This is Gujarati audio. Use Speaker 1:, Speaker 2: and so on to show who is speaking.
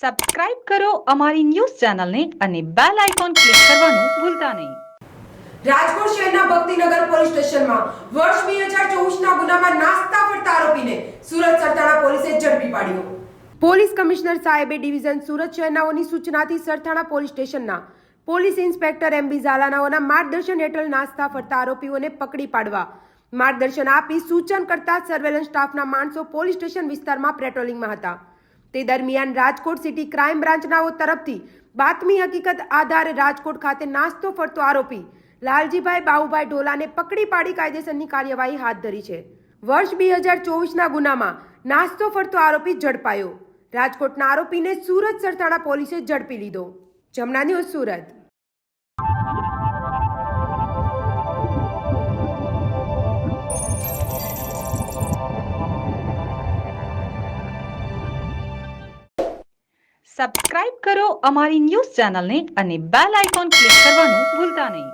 Speaker 1: સબસ્ક્રાઇબ કરો અમારી ન્યૂઝ ચેનલને અને બેલ આઇકોન ક્લિક કરવાનું ભૂલતા નહીં.
Speaker 2: રાજકોટ શહેરના ભક્તિનગર પોલીસ સ્ટેશનમાં વર્ષ 2024ના ગુનામાં નાસ્તા ફરતા આરોપીને સુરત સરથાણા પોલીસે ઝડપી પાડ્યો. પોલીસ કમિશનર સાહેબે ડિવિઝન સુરત શહેરનાઓની સૂચનાથી સરથાણા પોલીસ સ્ટેશનના પોલીસ ઇન્સ્પેક્ટર એમબી ઝાલાનાઓના માર્ગદર્શન હેઠળ નાસ્તા ફરતા આરોપીઓને પકડી પાડવા માર્ગદર્શન આપી સૂચન કરતા સર્વેલન્સ સ્ટાફના માણસો પોલીસ સ્ટેશન વિસ્તારમાં પેટ્રોલિંગમાં હતા. તે દરમિયાન રાજકોટ સિટી ક્રાઇમ બ્રાન્ચનાઓ તરફથી બાતમી હકીકત આધારે રાજકોટ ખાતે નાસ્તો ફરતો આરોપી લાલજીભાઈ બાઉભાઈ ઢોલાને પકડી પાડી કાયદેસરની કાર્યવાહી હાથ ધરી છે. વર્ષ 2024ના ગુનામાં નાસ્તો ફરતો આરોપી ઝડપાયો. રાજકોટના આરોપીને સુરત સરથાણા પોલીસે ઝડપી લીધો. જમના ન્યૂઝ સુરત.
Speaker 1: સબસ્ક્રાઇબ કરો અમારી ન્યૂઝ ચેનલને અને બેલ આઇકોન ક્લિક કરવાનું ભૂલતા નહીં.